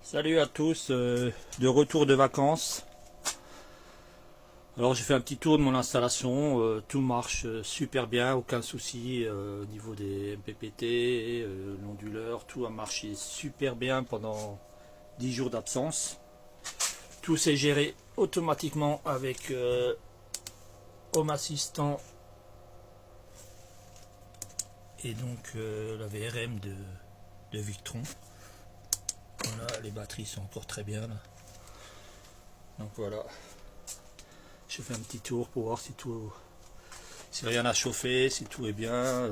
Salut à tous, de retour de vacances. Alors j'ai fait un petit tour de mon installation, tout marche super bien, aucun souci au niveau des MPPT, l'onduleur, tout a marché super bien pendant 10 jours d'absence. Tout s'est géré automatiquement avec Home Assistant et donc la VRM de Victron. Voilà, les batteries sont encore très bien là. Donc voilà. Je fais un petit tour pour voir si rien n'a chauffé, si tout est bien,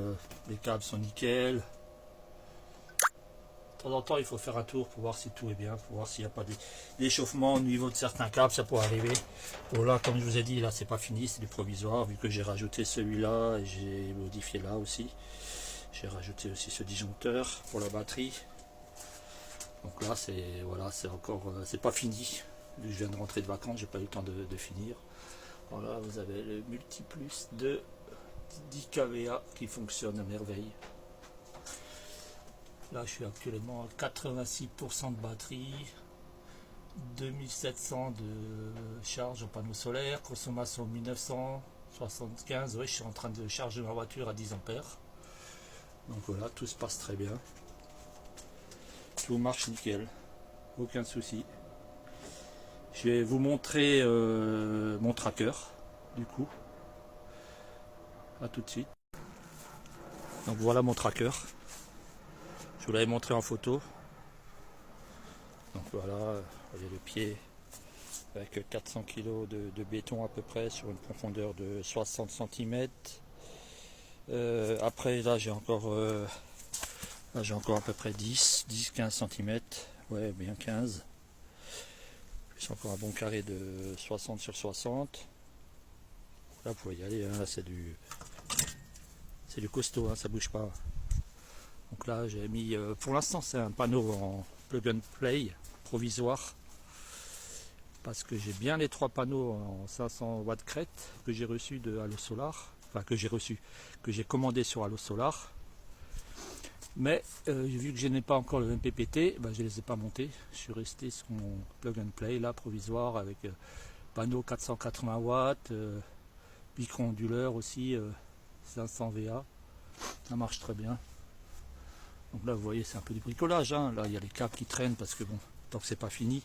les câbles sont nickel. De temps en temps, il faut faire un tour pour voir si tout est bien, pour voir s'il n'y a pas d'échauffement au niveau de certains câbles, ça pourrait arriver. Bon là, comme je vous ai dit, là c'est pas fini, c'est du provisoire, vu que j'ai rajouté celui-là et j'ai modifié là aussi. J'ai rajouté aussi ce disjoncteur pour la batterie. Donc là, c'est voilà, c'est encore, c'est pas fini. Vu que je viens de rentrer de vacances, j'ai pas eu le temps de finir. Voilà, vous avez le multiplus de 10 kVA qui fonctionne à merveille. Là, je suis actuellement à 86% de batterie, 2700 de charge au panneau solaire, consommation 1975. Oui, je suis en train de charger ma voiture à 10 ampères. Donc voilà, tout se passe très bien. Tout marche nickel, aucun souci. Je vais vous montrer mon tracker, du coup. A tout de suite. Donc voilà mon tracker. Je vous l'avais montré en photo. Donc voilà, vous voyez le pied avec 400 kg de béton à peu près sur une profondeur de 60 cm. Après là j'ai encore à peu près 10-15 cm. Ouais, bien 15. Plus encore un bon carré de 60 sur 60. Là vous pouvez y aller, hein, là c'est du costaud, hein, ça bouge pas. Donc là j'ai mis, pour l'instant c'est un panneau en plug and play provisoire. Parce que j'ai bien les trois panneaux en 500 watts crête que j'ai reçu de Allo Solar, enfin que j'ai commandé sur Allo Solar. Mais vu que je n'ai pas encore le MPPT, je ne les ai pas montés. Je suis resté sur mon plug and play là provisoire avec panneau 480 watts, micro onduleur aussi 500 VA. Ça marche très bien. Donc là vous voyez c'est un peu du bricolage, hein. Là il y a les câbles qui traînent parce que bon, tant que c'est pas fini.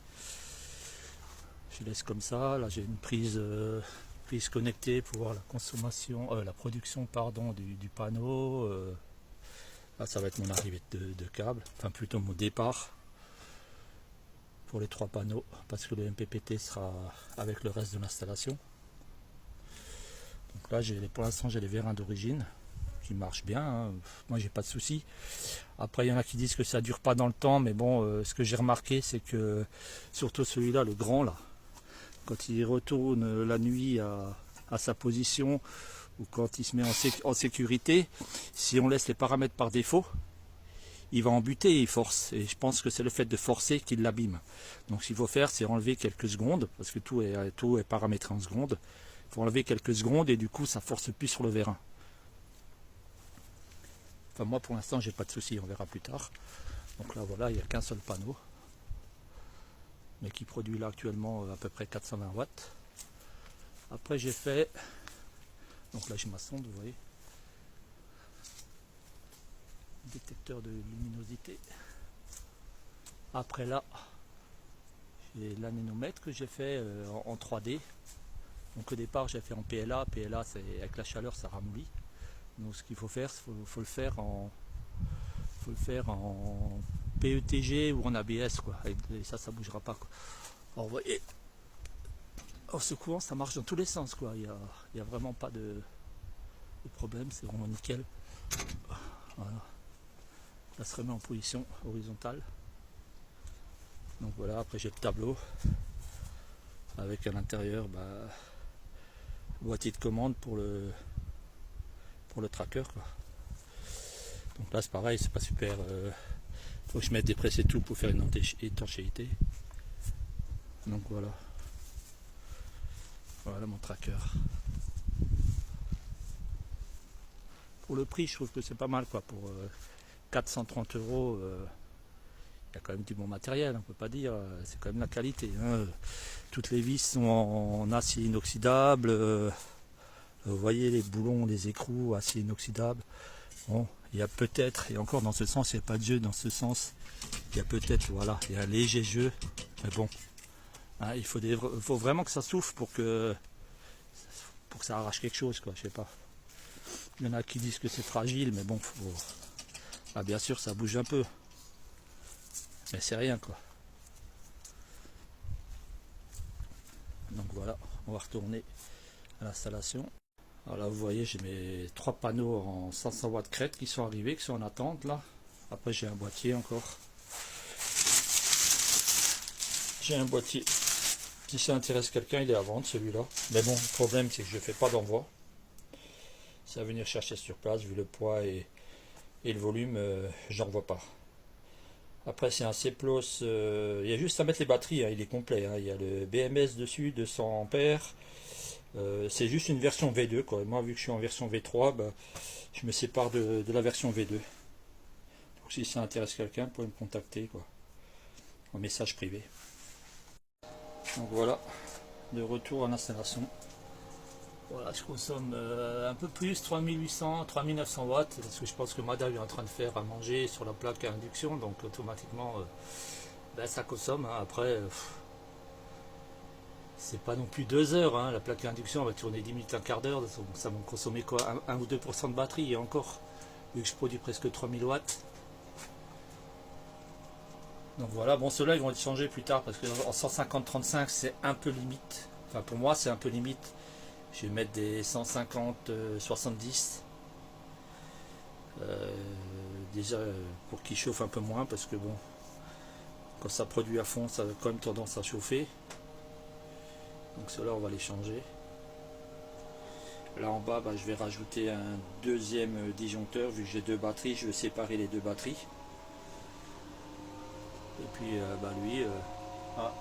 Je laisse comme ça. Là j'ai une prise connectée pour voir la consommation, la production pardon du panneau. Là ça va être mon arrivée de câble, enfin plutôt mon départ pour les trois panneaux parce que le MPPT sera avec le reste de l'installation. Donc là pour l'instant j'ai les vérins d'origine qui marchent bien, hein. Moi j'ai pas de soucis. Après il y en a qui disent que ça dure pas dans le temps, mais bon ce que j'ai remarqué c'est que surtout celui-là, le grand là, quand il retourne la nuit à sa position ou quand il se met en sécurité, si on laisse les paramètres par défaut, il va en buter et il force. Et je pense que c'est le fait de forcer qui l'abîme. Donc ce qu'il faut faire, c'est enlever quelques secondes, parce que tout est paramétré en secondes. Il faut enlever quelques secondes et du coup ça force plus sur le vérin. Enfin moi pour l'instant j'ai pas de souci, on verra plus tard. Donc là voilà, il n'y a qu'un seul panneau, mais qui produit là actuellement à peu près 420 watts. Après j'ai fait, donc là j'ai ma sonde, vous voyez, détecteur de luminosité. Après là j'ai l'anémomètre que j'ai fait en 3D. Donc au départ j'ai fait en PLA, c'est avec la chaleur ça ramollit. Donc ce qu'il faut faire, faut le faire en PETG ou en ABS quoi. Et ça bougera pas quoi. Alors vous voyez, en secouant ça marche dans tous les sens quoi. Il y a vraiment pas de problème, c'est vraiment nickel. Voilà. Ça se remet en position horizontale. Donc voilà, après j'ai le tableau avec à l'intérieur boîtier de commande pour le tracker quoi. Donc là c'est pareil, c'est pas super, faut que je mette des presses et tout pour faire une étanchéité. Donc voilà mon tracker. Pour le prix je trouve que c'est pas mal quoi. Pour 430 €, y a quand même du bon matériel, on peut pas dire, c'est quand même la qualité, hein. Toutes les vis sont en acier inoxydable, vous voyez les boulons, les écrous, acier inoxydable. Bon, il y a peut-être, et encore dans ce sens, il n'y a pas de jeu, dans ce sens, il y a peut-être, voilà, il y a un léger jeu, mais bon, hein, il faut vraiment que ça souffle pour que ça arrache quelque chose, quoi, je sais pas. Il y en a qui disent que c'est fragile, mais bon, ah, bien sûr, ça bouge un peu, mais c'est rien, quoi. Donc voilà, on va retourner à l'installation. Alors là, vous voyez, j'ai mes 3 panneaux en 500 watts crête qui sont arrivés, qui sont en attente là. Après, j'ai un boîtier encore. J'ai un boîtier. Si ça intéresse quelqu'un, il est à vendre celui-là. Mais bon, le problème, c'est que je ne fais pas d'envoi. Ça va venir chercher sur place, vu le poids et le volume, j'en vois pas. Après, c'est un Ceplos. Il y a juste à mettre les batteries, hein, il est complet, hein. Il y a le BMS dessus, 200 ampères. C'est juste une version V2, quoi. Moi, vu que je suis en version V3, bah, je me sépare de la version V2. Donc, si ça intéresse quelqu'un, vous pouvez me contacter, quoi, en message privé. Donc voilà, de retour à l'installation. Voilà, je consomme un peu plus, 3800, 3900 watts, parce que je pense que madame est en train de faire à manger sur la plaque à induction, donc automatiquement, ben, ça consomme, hein. Après, c'est pas non plus 2 heures, hein. La plaque à induction va tourner 10 minutes, un quart d'heure, ça va me consommer quoi, 1 ou 2% de batterie, et encore, vu que je produis presque 3000 watts. Donc voilà, bon, ceux-là ils vont être changés plus tard, parce que en 150-35 c'est un peu limite, enfin pour moi c'est un peu limite. Je vais mettre des 150-70, déjà pour qu'ils chauffent un peu moins, parce que bon, quand ça produit à fond, ça a quand même tendance à chauffer. Donc ceux-là, on va les changer. Là en bas, bah, je vais rajouter un deuxième disjoncteur, vu que j'ai 2 batteries, je vais séparer les 2 batteries. Et puis bah, lui, ah,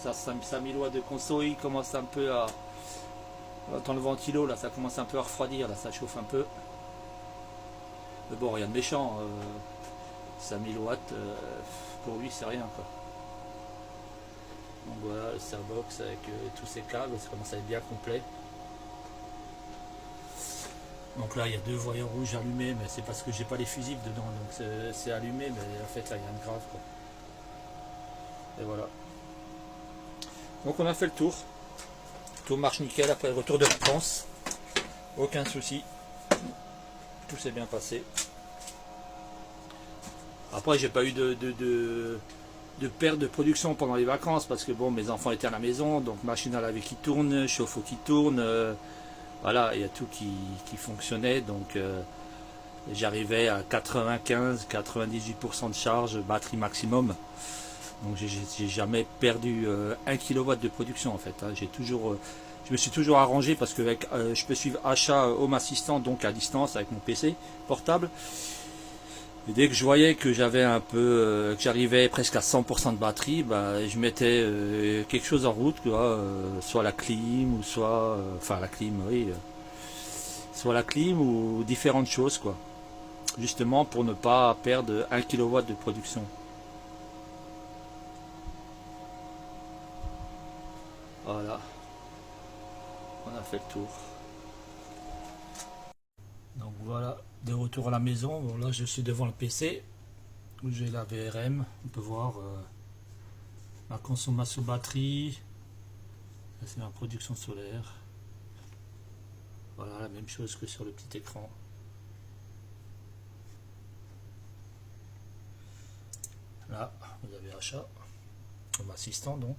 ça 1000 watts de conso, il commence un peu à... Dans le ventilo, là, ça commence un peu à refroidir, là, ça chauffe un peu. Mais bon, rien de méchant. 5000 watts, pour lui, c'est rien, quoi. Donc voilà, le Starbox avec tous ces câbles, ça commence à être bien complet. Donc là, il y a 2 voyants rouges allumés, mais c'est parce que j'ai pas les fusibles dedans, donc c'est allumé, mais en fait, là, il y a rien de grave, quoi. Et voilà. Donc on a fait le tour. Tout marche nickel après le retour de France. Aucun souci. Tout s'est bien passé. Après, j'ai pas eu de perte de production pendant les vacances parce que bon, mes enfants étaient à la maison, donc machine à laver qui tourne, chauffe-eau qui tourne, voilà, il y a tout qui fonctionnait, donc j'arrivais à 95-98% de charge, batterie maximum. Donc j'ai jamais perdu 1 kW de production en fait, hein. Je me suis toujours arrangé parce que je peux suivre achat Home Assistant, donc à distance avec mon PC portable. Et dès que je voyais que j'avais un peu, que j'arrivais presque à 100% de batterie, bah, je mettais quelque chose en route, quoi, soit la clim ou soit, enfin la clim, oui, soit la clim ou différentes choses, quoi, justement pour ne pas perdre 1 kW de production. Voilà, on a fait le tour. Donc voilà, de retour à la maison. Bon, là je suis devant le PC où j'ai la VRM. On peut voir ma consommation batterie. Ça, c'est ma production solaire. Voilà, la même chose que sur le petit écran. Là, vous avez achat, Home Assistant donc.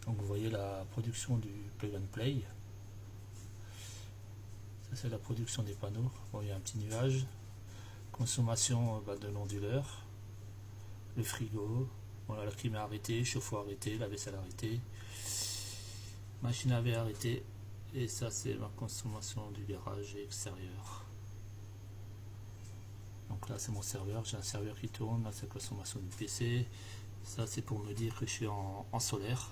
Donc vous voyez la production du Plug and Play. Ça c'est la production des panneaux. Bon, il y a un petit nuage. Consommation de l'onduleur. Le frigo. Voilà, la clim est arrêtée, chauffe-eau arrêté, la vaisselle arrêtée. Machine à laver arrêtée. Et ça c'est ma consommation du garage extérieur. Donc là c'est mon serveur, j'ai un serveur qui tourne, là c'est la consommation du PC. Ça c'est pour me dire que je suis en solaire.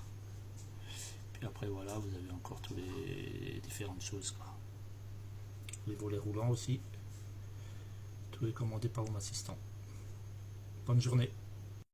Puis après voilà, vous avez encore toutes les différentes choses, quoi. Les volets roulants aussi. Tout est commandé par mon assistant. Bonne journée.